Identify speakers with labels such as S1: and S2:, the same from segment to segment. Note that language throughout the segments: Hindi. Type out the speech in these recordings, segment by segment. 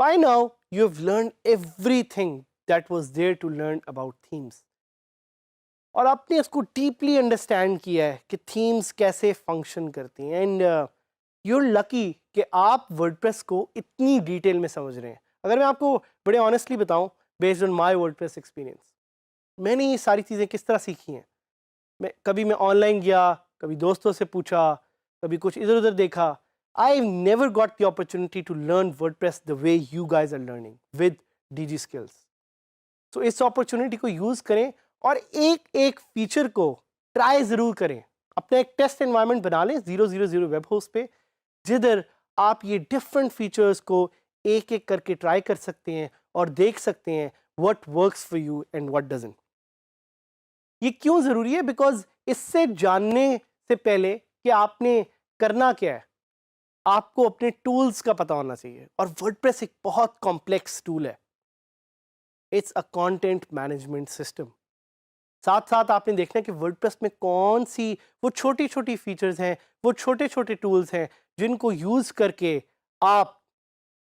S1: By now, you have learned everything that was there to learn about themes. और आपने इसको डीपली अंडरस्टैंड किया है कि थीम्स कैसे फंक्शन करती हैं एंड यू आर लकी कि आप वर्डप्रेस को इतनी डिटेल में समझ रहे हैं. अगर मैं आपको बड़े ऑनेस्टली बताऊं, based on my WordPress experience, मैंने ये सारी चीज़ें किस तरह सीखी हैं. कभी मैं ऑनलाइन गया, कभी दोस्तों से पूछा, कभी कुछ इधर उधर देखा. I never got the opportunity to learn WordPress the way you guys are learning with Digi skills. तो इस अपॉर्चुनिटी को यूज़ करें और एक एक फीचर को ट्राई ज़रूर करें. अपना एक टेस्ट एनवायरनमेंट बना लें 000 वेब होस्ट पे, जिधर आप ये डिफरेंट फीचर्स को एक एक करके ट्राई कर सकते हैं और देख सकते हैं what works for you and what doesn't. ये क्यों ज़रूरी है? बिकॉज इससे जानने से पहले कि आपने करना क्या है, आपको अपने टूल्स का पता होना चाहिए. और वर्डप्रेस एक बहुत कॉम्प्लेक्स टूल है. It's a content management system. साथ साथ आपने देखना है कि वर्डप्रेस में कौन सी वो छोटी छोटी फीचर्स हैं, वो छोटे छोटे टूल्स हैं जिनको यूज़ करके आप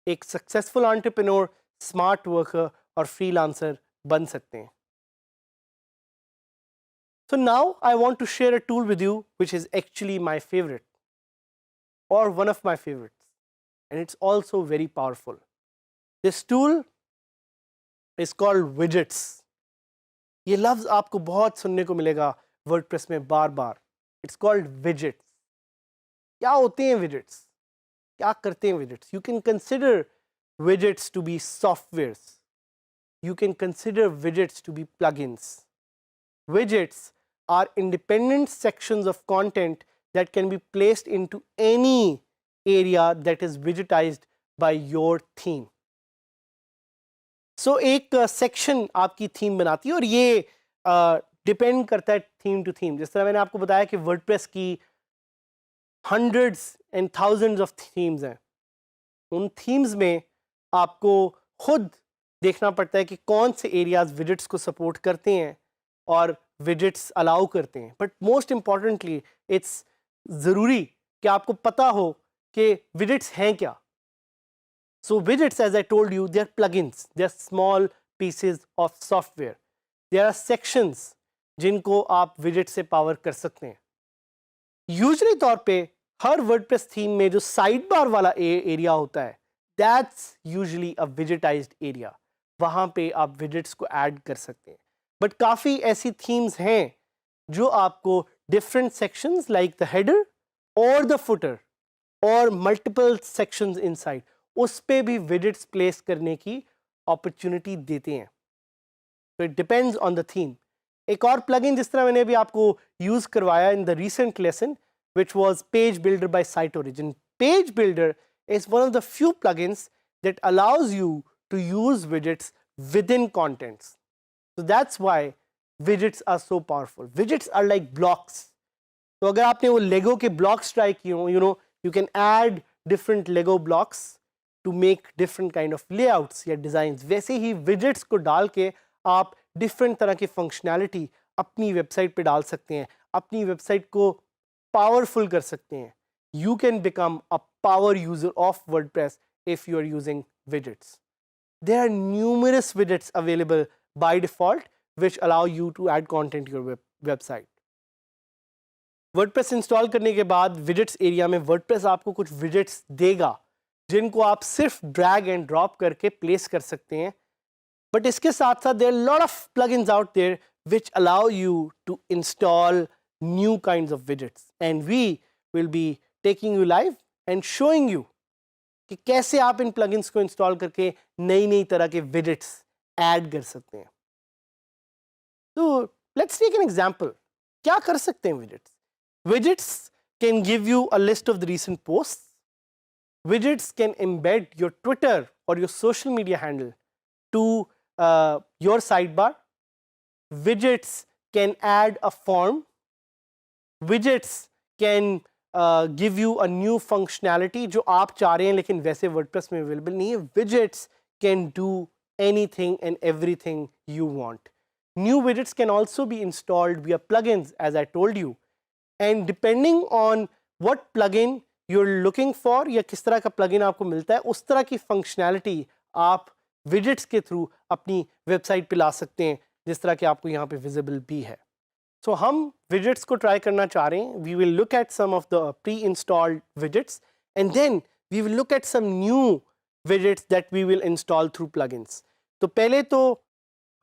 S1: एक सक्सेसफुल एंटरप्रेन्योर, स्मार्ट वर्कर और फ्रीलांसर बन सकते हैं. So now I want to share a tool with you which is actually my favorite or one of my favorites, and it's also very powerful. This tool is called widgets. ये लफ्ज़ आपको बहुत सुनने को मिलेगा वर्डप्रेस में बार बार. It's called widgets. क्या होते हैं widgets? क्या करते हैं widgets? You can consider widgets to be softwares. You can consider widgets to be plugins. Widgets are independent sections of content that can be placed into any area that is widgetized by your theme. So एक सेक्शन आपकी थीम बनाती है और ये डिपेंड करता है थीम टू थीम. जिस तरह मैंने आपको बताया कि वर्डप्रेस की hundreds and thousands of themes हैं. उन थीम्स में आपको खुद देखना पड़ता है कि कौन से एरियाज विजेट्स को सपोर्ट करते हैं और विजेट्स अलाउ करते हैं. बट मोस्ट इम्पॉर्टेंटली इट्स ज़रूरी कि आपको पता हो कि विजेट्स हैं क्या. So widgets, as I told you, they are plugins. They are small pieces of software. There are sections जिनको आप widget से पावर कर सकते हैं. यूजली तौर पे हर वर्डप्रेस थीम में जो साइड बार वाला एरिया होता है, that's usually a widgetized area. वहाँ पे आप widgets को ऐड कर सकते हैं. बट काफ़ी ऐसी थीम्स हैं जो आपको different sections like the header और द फुटर और मल्टीपल सेक्शंस इनसाइड, उस पे भी विजेट्स प्लेस करने की अपॉर्चुनिटी देते हैं. तो it depends on the theme. एक और प्लगइन जिस तरह मैंने अभी आपको यूज करवाया in the recent lesson, which was Page Builder by Site Origin. Page Builder is one of the few plugins that allows you to use widgets within contents. So that's why widgets are so powerful. Widgets are like blocks. तो अगर आपने वो लेगो के ब्लॉक्स ट्राई किए हो, you can add different Lego blocks to make different kind of layouts या designs. वैसे ही widgets को डाल के आप different तरह की functionality अपनी वेबसाइट पे डाल सकते हैं, अपनी वेबसाइट को powerful कर सकते हैं. You can become a power user of WordPress if you are using widgets. There are numerous widgets available by default which allow you to add content to your website. WordPress install करने के बाद widgets एरिया में WordPress आपको कुछ widgets देगा जिनको आप सिर्फ ड्रैग एंड ड्रॉप करके प्लेस कर सकते हैं. बट इसके साथ साथ there are lot of plugins out there which allow you to install new kinds of widgets, and we will be taking you live and showing you कि कैसे आप इन प्लगइन्स को इंस्टॉल करके नई नई तरह के widgets ऐड कर सकते हैं. तो लेट्स टेक एन एग्जांपल. क्या कर सकते हैं widgets? Widgets can give you a list of the recent posts. Widgets can embed your Twitter or your social media handle to your sidebar. Widgets can add a form. Widgets can give you a new functionality जो आप चाह रहे हैं लेकिन वैसे WordPress में available नहीं है. Widgets can do anything and everything you want. New widgets can also be installed via plugins, as I told you. And depending on what plugin you're looking for या किस तरह का plugin आपको मिलता है, उस तरह की functionality आप विजेट्स के थ्रू अपनी वेबसाइट पे ला सकते हैं, जिस तरह के आपको यहाँ पे विजिबल भी है। सो हम विजेट्स को ट्राई करना चाह रहे हैं। We will look at some of the pre installed widgets and then we will look at some new widgets that we will install through plugins. तो पहले तो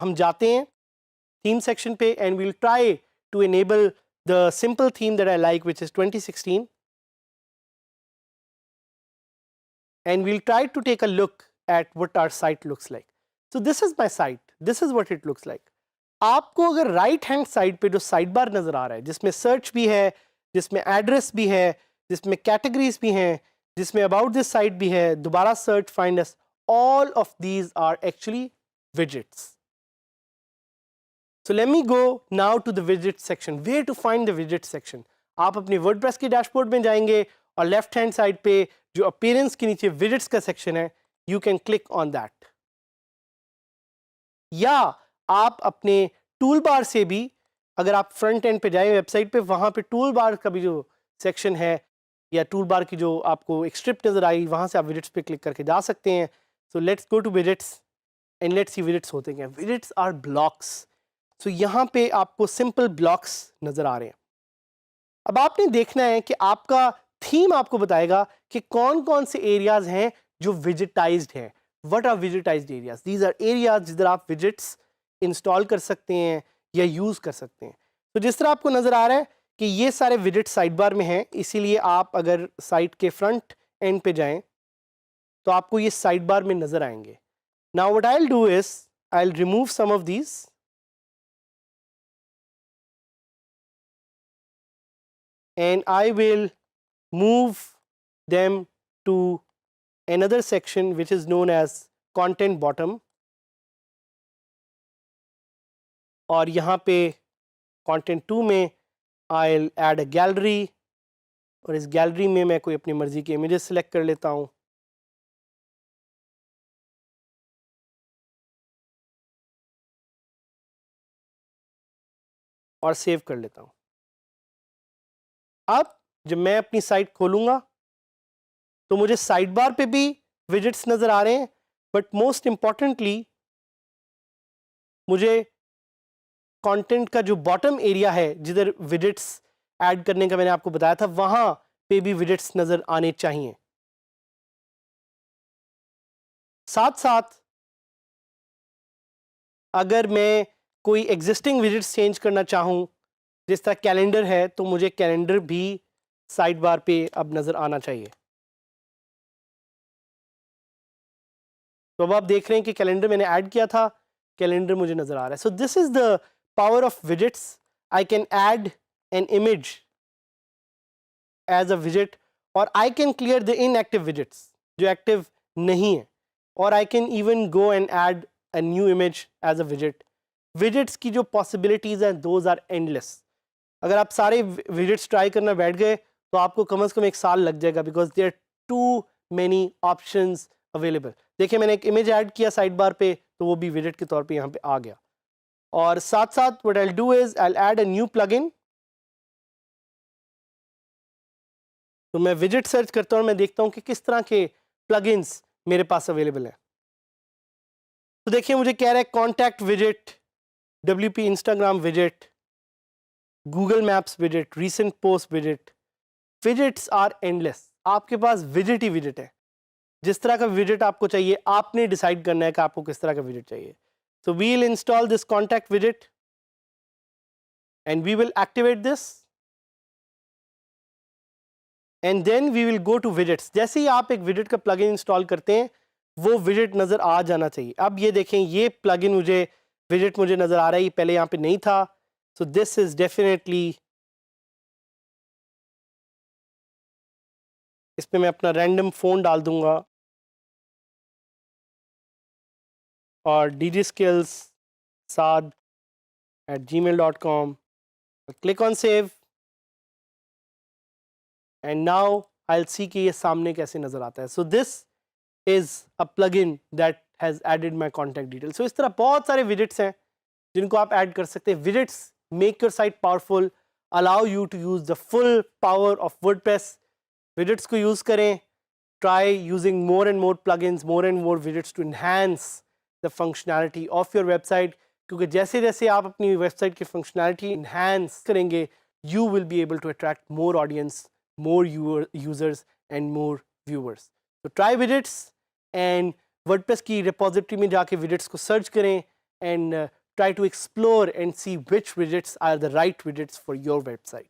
S1: हम जाते हैं थीम सेक्शन पे and we will try to enable the simple theme that I like which is 2016 and we'll try to take a look at what our site looks like. So this is my site, this is what it looks like. आपको अगर राइट हैंड साइड पे जो साइड बार नजर आ रहा है, जिसमें सर्च भी है, जिसमें एड्रेस भी है, जिसमें कैटेगरीज भी हैं, जिसमें अबाउट दिस साइट भी है, दोबारा search, find us, all of these are actually widgets. So let me go now to the widget section. Where to find the widget section? आप अपने वर्डप्रेस के डैशबोर्ड में जाएंगे और लेफ्ट हैंड साइड पे जो अपीयरेंस के नीचे विजेट्स का सेक्शन है, you can click on that. या आप अपने टूल बार से भी, अगर आप फ्रंट एंड पे जाएं वेबसाइट पे, वहां पे टूल बार का भी जो सेक्शन है या टूल बार की जो आपको एक स्ट्रिप नजर आई, वहां से आप विजेट्स पे क्लिक करके जा सकते हैं। So let's go to widgets and let's see widgets होते हैं। Widgets are blocks. सो यहाँ पे आपको सिंपल ब्लॉक्स नजर आ रहे हैं। अब आपने देखना है कि आपका थीम आपको बताएगा कि कौन कौन से एरियाज हैं जो विजिटाइज्ड हैं। What are widgetized areas? These are areas जिधर आप विजिट्स इंस्टॉल कर सकते हैं या यूज कर सकते हैं। तो जिस तरह आपको नजर आ रहा है कि ये सारे विजिट साइड बार में हैं, इसीलिए आप अगर साइट के फ्रंट एंड पे जाएं तो आपको ये साइड बार में नजर आएंगे। Now what I will do is I will remove some of these and I will move them to another section which is known as content bottom, और यहाँ पे content 2 में I'll add a gallery, और इस गैलरी में मैं कोई अपनी मर्जी के इमेजेस सेलेक्ट कर लेता हूँ। और सेव कर लेता हूँ। अब जब मैं अपनी साइट खोलूँगा तो मुझे साइड बार पे भी विजेट्स नज़र आ रहे हैं, बट मोस्ट इम्पॉर्टेंटली मुझे कंटेंट का जो बॉटम एरिया है जिधर विजेट्स ऐड करने का मैंने आपको बताया था, वहाँ पे भी विजेट्स नज़र आने चाहिए। साथ साथ अगर मैं कोई एग्जिस्टिंग विजेट्स चेंज करना चाहूँ, जिस तरह कैलेंडर है, तो मुझे कैलेंडर भी साइड बार पे अब नज़र आना चाहिए। तो अब आप देख रहे हैं कि कैलेंडर मैंने ऐड किया था, कैलेंडर मुझे नज़र आ रहा है। So this is the power of widgets. I can add an image as a विजेट, और I can clear the inactive widgets जो एक्टिव नहीं है, और I can even go and add a new image as a विजेट। विजेट्स की जो पॉसिबिलिटीज़ हैं दोज आर एंडलेस। अगर आप सारे विजेट्स ट्राई करना बैठ गए तो आपको कम से कम 1 साल लग जाएगा, because there too many options available. देखिए मैंने एक इमेज ऐड किया साइड बार पे, तो वो भी विजेट के तौर पे यहाँ पे आ गया। और साथ साथ what I will do is I will add a new plugin. तो मैं विजेट सर्च करता हूँ, मैं देखता हूँ कि किस तरह के प्लगइन्स मेरे पास अवेलेबल हैं। तो देखिए मुझे कह रहा है contact विजेट, WP Instagram विजेट, Google maps विजेट, recent post विजेट। Widgets are endless. आपके पास विजेट ही विजेट है। जिस तरह का विजेट आपको चाहिए आपने डिसाइड करना है कि आपको किस तरह का विजेट चाहिए। So we will install this contact विजेट and we will activate this and then we will go to widgets. जैसे ही आप एक विजेट का प्लगइन इंस्टॉल करते हैं वो विजेट नज़र आ जाना चाहिए। अब ये देखें, ये प्लगइन मुझे विजेट मुझे नज़र आ रहा है, ये पहले यहाँ पे नहीं था। सो दिस इज डेफिनेटली, इस पे मैं अपना रैंडम फ़ोन डाल दूंगा और djskills@gmail.com, click on save and now I will see कि ये सामने कैसे नज़र आता है। So this is a plugin that has added my contact detail. सो इस तरह बहुत सारे विजेट्स हैं जिनको आप ऐड कर सकते हैं। Widgets make your site powerful, allow you to use the full power of WordPress. Widgets को यूज़ करें, try using more and more plugins, more and more widgets to enhance the functionality of your website. क्योंकि जैसे जैसे आप अपनी वेबसाइट की फंक्शनैलिटी enhance करेंगे, you will be able to attract more audience, more users and more viewers. So try widgets and WordPress की repository में जाके widgets को search करें and try to explore and see which widgets are the right widgets for your website.